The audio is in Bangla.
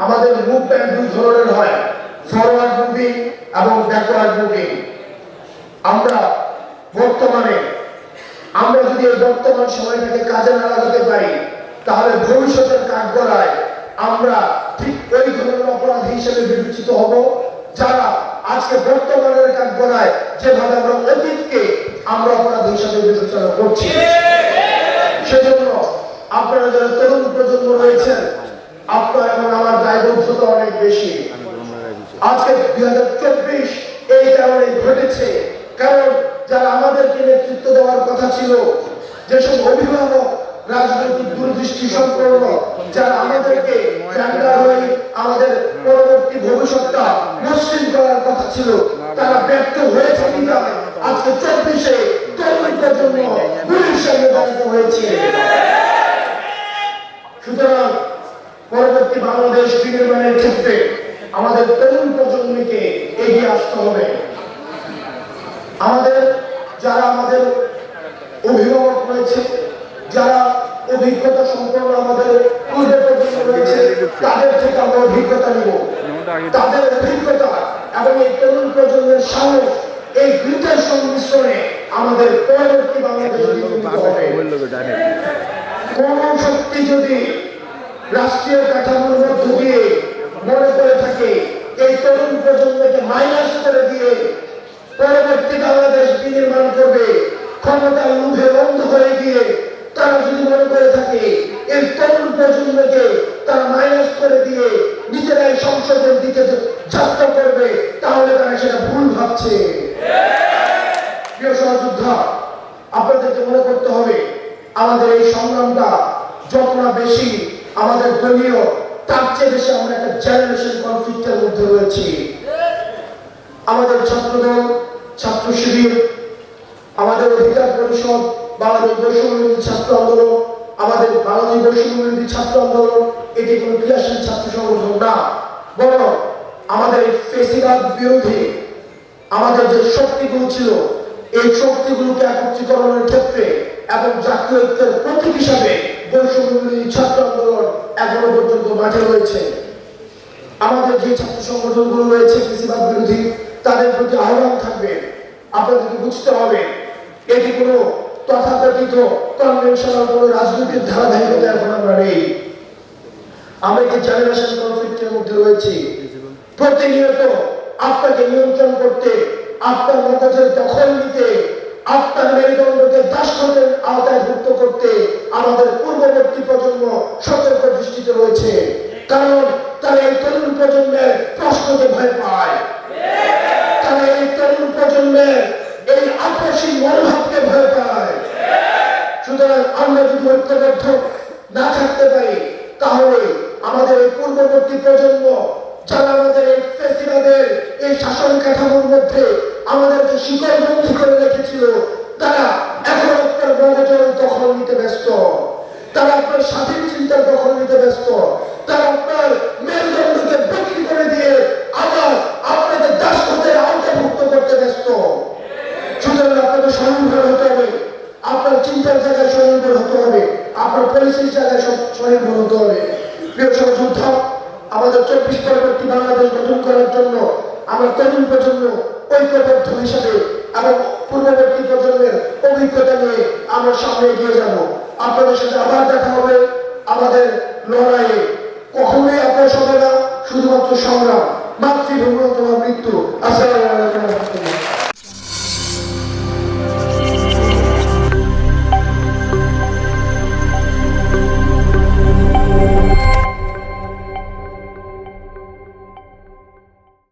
আমাদের মুভমেন্ট দুই ধরনের হয়, ফরওয়ার্ড মুভিং এবং ব্যাকওয়ার্ড মুভিং। আমরা বর্তমানে আমরা যদি এই বর্তমান সময়টাকে কাজে না লাগাতে পারি, তাহলে ভবিষ্যতের কাঠগড়ায় আমরা ঠিক ওই ধরনের অপরাধী হিসেবে বিবেচিত হব, যারা আজকে বর্তমানের কাঠগড়ায় যেভাবে আমরা অতীতকে আমরা অপরাধী হিসেবে বিবেচনা করছি। সেজন্য আপনারা যারা তরুণ প্রজন্ম রয়েছেন, আপনার এবং আমার দায়বদ্ধতা অনেক বেশি। আজকে 2024 এই কারণে ঘটেছে, কারণ যারা আমাদেরকে নেতৃত্ব দেওয়ার কথা ছিল, যেসব অভিভাবক রাজনৈতিক দূরদৃষ্টি সম্পন্ন, যারা আমাদেরকে আমাদের পরবর্তী ভবিষ্যৎটা মসৃণ করার কথা ছিল, তারা ব্যর্থ হয়েছে কিনা আজকে 24-এ তরুণদের জন্য গুলির সামনে দাঁড়াতে হয়েছে। সুতরাং পরবর্তী বাংলাদেশ বিনির্মাণের ক্ষেত্রে আমাদের তরুণ প্রজন্মকে এগিয়ে আসতে হবে। আমাদের যারা আমাদের অভিভাবক রয়েছে, যারা অভিজ্ঞতা সম্পন্ন আমাদের পূর্বের প্রজন্ম রয়েছে, তাদের থেকে আমরা অভিজ্ঞতা নিব। তাদের অভিজ্ঞতা এবং এই তরুণ প্রজন্মের সাহস, এই দুইটার সংমিশ্রণে আমাদের পরবর্তী বাংলাদেশ হবে। কোন শক্তি যদি রাষ্ট্রীয় কাঠামোর মধ্য দিয়ে মনে করে থাকে এই তরুণ প্রজন্মকে মাইনাস করে দিয়ে পরবর্তী বাংলাদেশ বিনির্মাণ করবে, ক্ষমতার লোভে বন্ধ হয়ে গিয়ে তারা যদি মনে করে থাকে এই তরুণ প্রজন্মকে তারা মাইনাস করে দিয়ে নিজেরাই সংসদের দিকে যাত্রা করবে, তাহলে তারা সেটা ভুল ভাবছে। প্রিয় সহযোদ্ধা, আপনাদেরকে মনে করতে হবে আমাদের এই সংগ্রামটা যত না বেশি আমাদের দলীয়, তার চেয়ে বেশি আমরা একটা জেনারেশন কনফ্লিক্টের মধ্যে রয়েছি। আমাদের ছাত্রদল, ছাত্র শিবির, আমাদের অধিকার পরিষদ, বাংলাদেশ বৈষম্যবিরোধী ছাত্র আন্দোলন, আমাদের বাংলাদেশ বৈষম্যবিরোধী ছাত্র আন্দোলন এটি কোনো ক্রিয়াশীল ছাত্র সংগঠন না, বরং আমাদের এই ফেসিবাদ বিরোধী আমাদের যে শক্তিগুলো ছিল, এই শক্তিগুলোকে একত্রীকরণের ক্ষেত্রে এবং জাতীয় ঐক্যের প্রতীক হিসাবে বৈষম্যবিরোধী ছাত্র আন্দোলন এখনো পর্যন্ত মাঠে রয়েছে। আমাদের যে ছাত্র সংগঠনগুলো রয়েছে ফেসিবাদ বিরোধী, তাদের প্রতি আহ্বান থাকবে, আপনাদেরকে বুঝতে হবে এটি কোনো তথাকথিত কনভেনশনাল কোনো রাজনৈতিক ধারাবাহিকতা এখন আমরা নেই। আমরা একটি জেনারেশন কনফ্লিক্টের মধ্যে রয়েছি। প্রতিনিয়ত আপনাকে নিয়ন্ত্রণ করতে, আপনার মগজের দখল নিতে, আপনার মেরুদণ্ডকে দাসত্বের আওতায় ভুক্ত করতে আমাদের পূর্ববর্তী প্রজন্ম সতর্ক দৃষ্টিতে রয়েছে। কারণ তারা এই তরুণ প্রজন্মের প্রশ্নকে ভয় পায়, তারা এই তরুণ প্রজন্মের এই আপসী মনোভাবকে ভয় পায়। সুতরাং আমরা যদি ঐক্যবদ্ধ না থাকতে পারি, তাহলে আমাদের এই পূর্ববর্তী প্রজন্ম যারা আমাদের এই ফেসিবাদের এই শাসন কাঠামোর মধ্যে আমাদেরকে শিকড়বন্দী করে রেখেছিল, তারা এখন আপনার মগজের দখল নিতে ব্যস্ত, তারা আপনার স্বাধীন চিন্তার দখল নিতে ব্যস্ত, তারা আপনার মেরুদণ্ডকে বিক্রি করে দিয়ে আবার আপনাদের দাসত্বের আওতাভুক্ত করতে ব্যস্ত। সুতরাং আপনাদের স্বনির্ভর হতে হবে, আপনার চিন্তার জায়গায় স্বনির্ভর হতে হবে, আপনার পরিস্থিতির জায়গায় স্বনির্ভর হতে হবে। প্রিয় সহযোদ্ধা, আমাদের 24 পরবর্তী বাংলাদেশ গঠন করার জন্য আমরা তরুণ প্রজন্ম ঐক্যবদ্ধ হিসাবে এবং পূর্ববর্তী প্রজন্মের অভিজ্ঞতা নিয়ে আমরা সামনে এগিয়ে যাব। আপনাদের সাথে আবার দেখা হবে। আমাদের লড়াইয়ে কখনোই আপোষ হবে না, শুধুমাত্র সংগ্রাম। মাতৃভূমি অথবা মৃত্যু। আসসালামু আলাইকুম।